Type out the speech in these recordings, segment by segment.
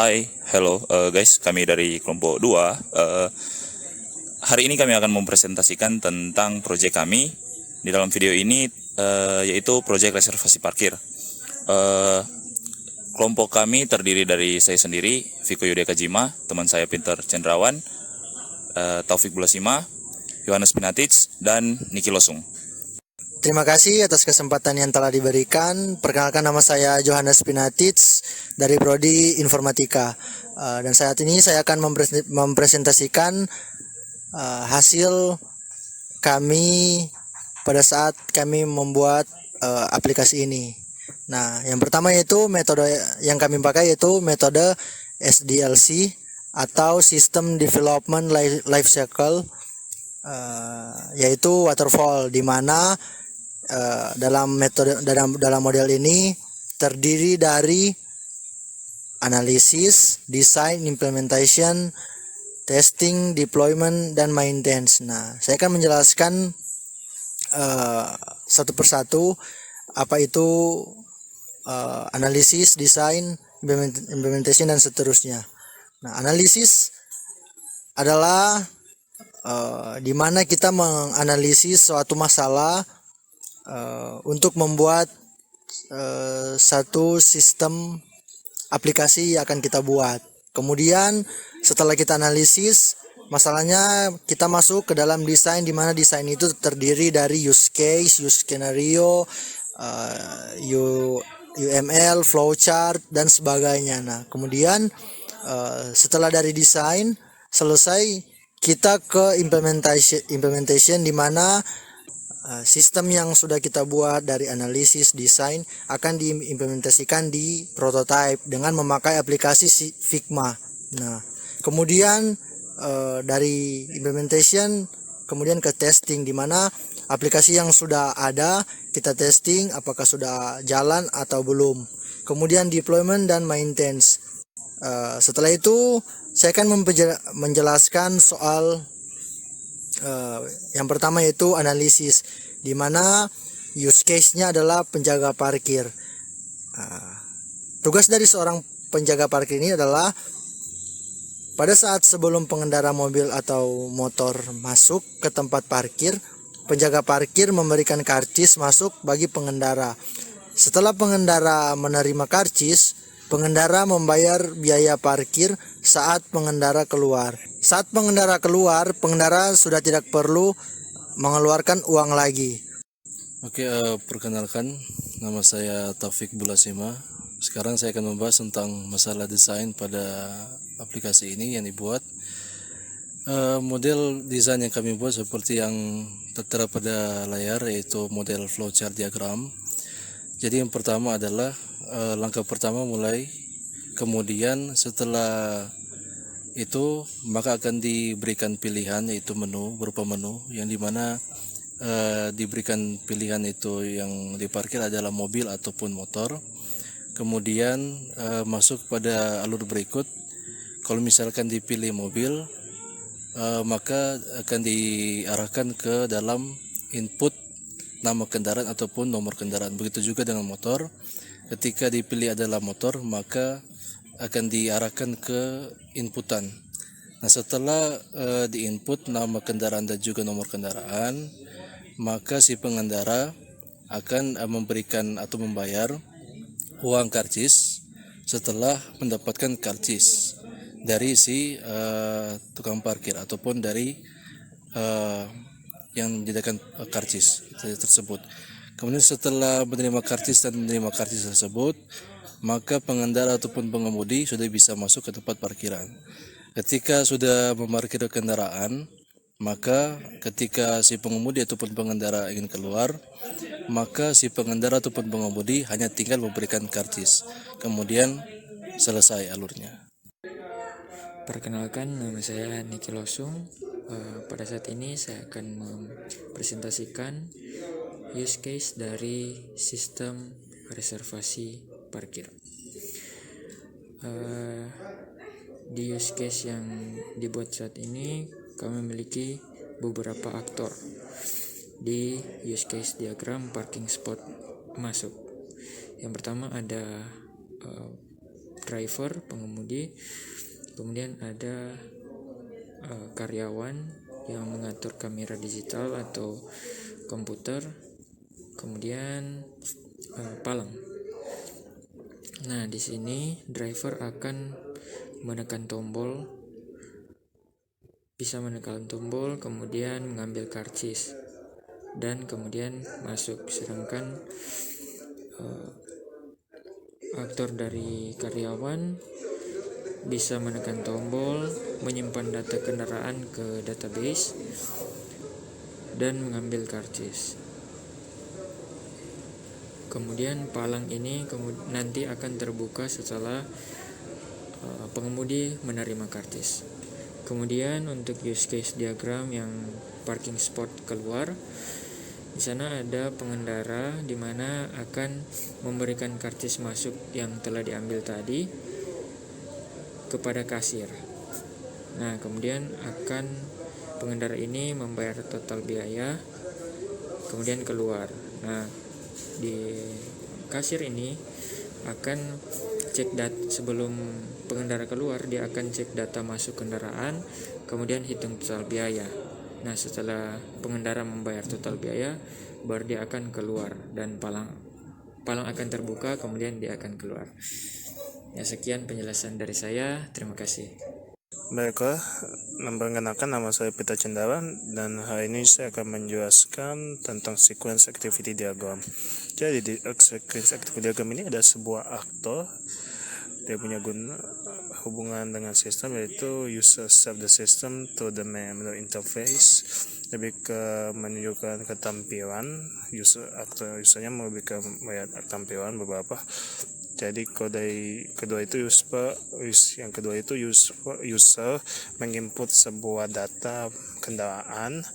Hai, hello guys, kami dari kelompok 2. Hari ini kami akan mempresentasikan tentang proyek kami. Di dalam video ini yaitu proyek reservasi parkir. Kelompok kami terdiri dari saya sendiri, Viko Yudia Kajima, teman saya Peter Cendrawan, Taufik Bulasima, Yohanes Pinatic, dan Niki Losung. Terima kasih atas kesempatan yang telah diberikan. Perkenalkan, nama saya Yohanes Pinatic dari Prodi Informatika. Dan saat ini saya akan mempresentasikan hasil kami pada saat kami membuat aplikasi ini. Nah, yang pertama yaitu metode yang kami pakai yaitu metode SDLC atau System Development Life Cycle, yaitu waterfall, di mana dalam model ini terdiri dari analisis, design, implementation, testing, deployment, dan maintenance. Nah, saya akan menjelaskan satu persatu apa itu analisis, design, implementation, dan seterusnya. Nah, analisis adalah di mana kita menganalisis suatu masalah untuk membuat satu sistem aplikasi yang akan kita buat. Kemudian setelah kita analisis masalahnya, kita masuk ke dalam desain, di mana desain itu terdiri dari use case, use scenario, UML, flowchart, dan sebagainya. Nah, kemudian setelah dari desain selesai, kita ke implementation, di mana sistem yang sudah kita buat dari analisis, desain akan diimplementasikan di prototype dengan memakai aplikasi Figma. Nah, kemudian dari implementation kemudian ke testing, di mana aplikasi yang sudah ada kita testing apakah sudah jalan atau belum. Kemudian deployment dan maintenance. Setelah itu saya akan menjelaskan soal yang pertama yaitu analisis, di mana use case-nya adalah penjaga parkir. Tugas dari seorang penjaga parkir ini adalah pada saat sebelum pengendara mobil atau motor masuk ke tempat parkir, penjaga parkir memberikan karcis masuk bagi pengendara. Setelah pengendara menerima karcis, pengendara membayar biaya parkir saat pengendara keluar. Saat pengendara keluar, pengendara sudah tidak perlu mengeluarkan uang lagi. Oke, perkenalkan, nama saya Taufik Bulasima. Sekarang saya akan membahas tentang masalah desain pada aplikasi ini yang dibuat. Model desain yang kami buat seperti yang tertera pada layar, yaitu model flowchart diagram. Jadi yang pertama adalah langkah pertama mulai, kemudian setelah itu maka akan diberikan pilihan, yaitu menu, berupa menu yang dimana diberikan pilihan itu yang diparkir adalah mobil ataupun motor. Kemudian masuk pada alur berikut. Kalau misalkan dipilih mobil, maka akan diarahkan ke dalam input nama kendaraan ataupun nomor kendaraan. Begitu juga dengan motor. Ketika dipilih adalah motor, maka akan diarahkan ke inputan. Nah, setelah diinput nama kendaraan dan juga nomor kendaraan, maka si pengendara akan memberikan atau membayar uang karcis setelah mendapatkan karcis dari si tukang parkir ataupun dari yang menyediakan karcis tersebut. Kemudian setelah menerima karcis dan menerima karcis tersebut, maka pengendara ataupun pengemudi sudah bisa masuk ke tempat parkiran. Ketika sudah memarkir kendaraan, maka ketika si pengemudi ataupun pengendara ingin keluar, maka si pengendara ataupun pengemudi hanya tinggal memberikan karcis. Kemudian selesai alurnya. Perkenalkan, nama saya Niki Losung. Pada saat ini saya akan mempresentasikan use case dari sistem reservasi parkir. Di use case yang dibuat saat ini, kami memiliki beberapa aktor di use case diagram parking spot masuk. Yang pertama ada driver, pengemudi, kemudian ada karyawan yang mengatur kamera digital atau komputer, kemudian palang. Nah, di sini driver akan menekan tombol, bisa menekan tombol, kemudian mengambil karcis dan kemudian masuk. Sedangkan aktor dari karyawan bisa menekan tombol, menyimpan data kendaraan ke database, dan mengambil karcis. Kemudian palang ini nanti akan terbuka setelah pengemudi menerima karcis. Kemudian untuk use case diagram yang parking spot keluar, di sana ada pengendara di mana akan memberikan karcis masuk yang telah diambil tadi kepada kasir. Nah, kemudian akan pengendara ini membayar total biaya, kemudian keluar. Nah, di kasir ini akan cek data sebelum pengendara keluar, dia akan cek data masuk kendaraan, kemudian hitung total biaya. Nah, setelah pengendara membayar total biaya, baru dia akan keluar dan palang akan terbuka, kemudian dia akan keluar. Ya, sekian penjelasan dari saya. Terima kasih. Baiklah, memperkenalkan nama saya Peter Cendawan dan hari ini saya akan menjelaskan tentang sequence activity diagram. Jadi di sequence activity diagram ini ada sebuah aktor, dia punya hubungan dengan sistem, yaitu user serve the system to the memory interface, lebih ke menunjukkan ketampilan usernya melihat tampilan beberapa. Jadi yang kedua itu user menginput sebuah data kendaraan,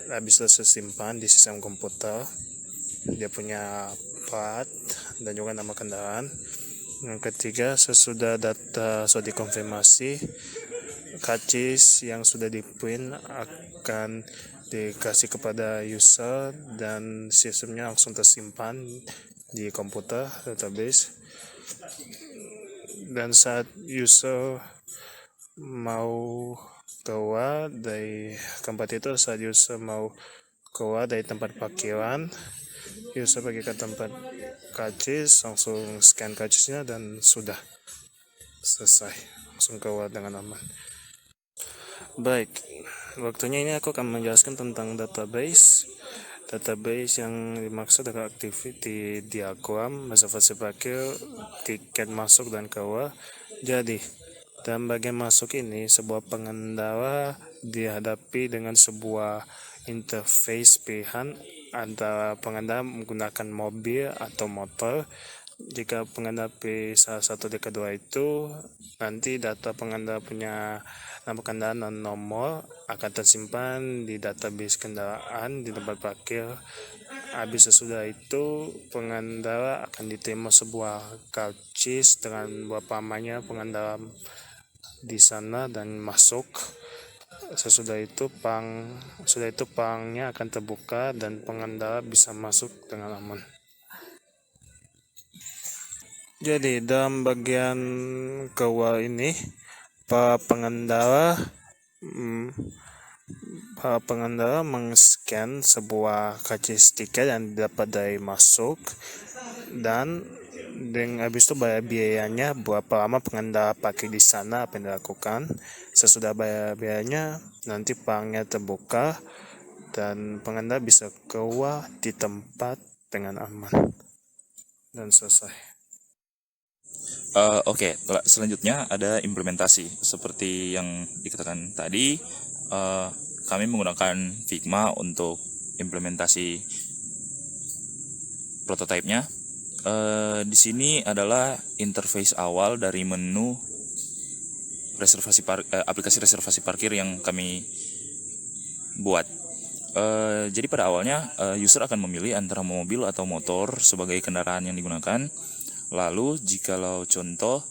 habis tersimpan di sistem komputer, dia punya plat dan juga nama kendaraan. Yang ketiga, sesudah data sudah dikonfirmasi, karcis yang sudah di-print akan dikasih kepada user dan sistemnya langsung tersimpan di komputer database. Dan saat user mau keluar dari tempat parkiran, user pergi ke tempat karcis, langsung scan karcisnya dan sudah selesai, langsung keluar dengan aman. Baik, waktunya ini aku akan menjelaskan tentang database yang dimaksud adalah activity diagram, reservasi parkir, tiket masuk dan keluar. Jadi dalam bagian masuk ini, sebuah pengendara dihadapi dengan sebuah interface pilihan antara pengendara menggunakan mobil atau motor. Jika pengendara pilih salah satu dari kedua itu, nanti data pengendara punya nama kendaraan dan nomor akan tersimpan di database kendaraan di tempat parkir. Habis sesudah itu, pengendara akan diterima sebuah karcis dengan beberapa namanya pengendara di sana dan masuk. Sesudah itu palangnya akan terbuka dan pengendara bisa masuk dengan aman. Jadi dalam bagian keluar ini, para pengendara meng-scan sebuah karcis tiket yang didapat dari masuk, dan habis itu bayar biayanya, berapa lama pengendara parkir di sana, apa yang dilakukan. Sesudah bayar biayanya, nanti palangnya terbuka dan pengendara bisa keluar di tempat dengan aman dan selesai. Oke, selanjutnya ada implementasi. Seperti yang dikatakan tadi, kami menggunakan Figma untuk implementasi prototipenya. Di sini adalah interface awal dari menu aplikasi reservasi parkir yang kami buat. Jadi pada awalnya user akan memilih antara mobil atau motor sebagai kendaraan yang digunakan. Lalu jikalau contoh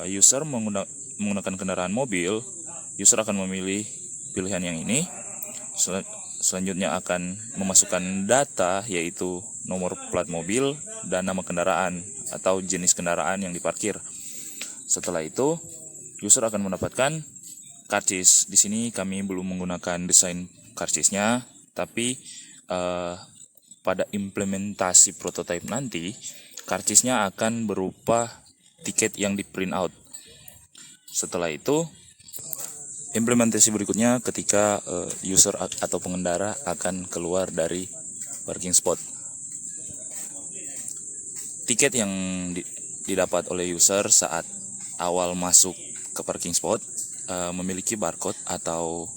user menggunakan kendaraan mobil, user akan memilih pilihan yang ini. Selanjutnya akan memasukkan data, yaitu nomor plat mobil dan nama kendaraan. atau jenis kendaraan yang diparkir. Setelah itu, user akan mendapatkan karcis. Di sini kami belum menggunakan desain karcisnya, tapi pada implementasi prototipe nanti, karcisnya akan berupa tiket yang di print out. Setelah itu, implementasi berikutnya ketika user atau pengendara akan keluar dari parking spot. Tiket yang didapat oleh user saat awal masuk ke parking spot memiliki barcode atau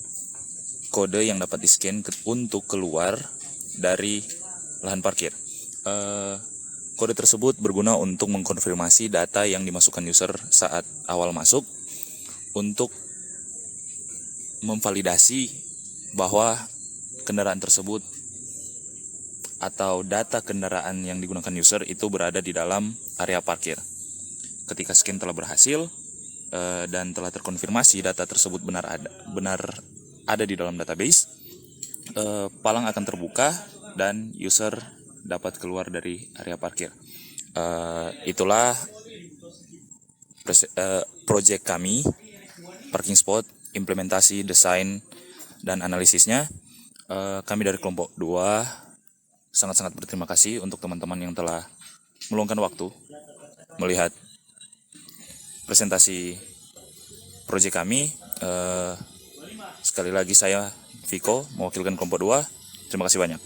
kode yang dapat di-scan untuk keluar dari lahan parkir. Kode tersebut berguna untuk mengkonfirmasi data yang dimasukkan user saat awal masuk untuk memvalidasi bahwa kendaraan tersebut atau data kendaraan yang digunakan user itu berada di dalam area parkir. Ketika scan telah berhasil dan telah terkonfirmasi data tersebut benar ada di dalam database, palang akan terbuka dan user dapat keluar dari area parkir. Itulah project kami, parking spot, implementasi, desain, dan analisisnya. Kami dari kelompok 2 sangat-sangat berterima kasih untuk teman-teman yang telah meluangkan waktu melihat presentasi proyek kami. Sekali lagi saya Viko mewakilkan kelompok 2. Terima kasih banyak.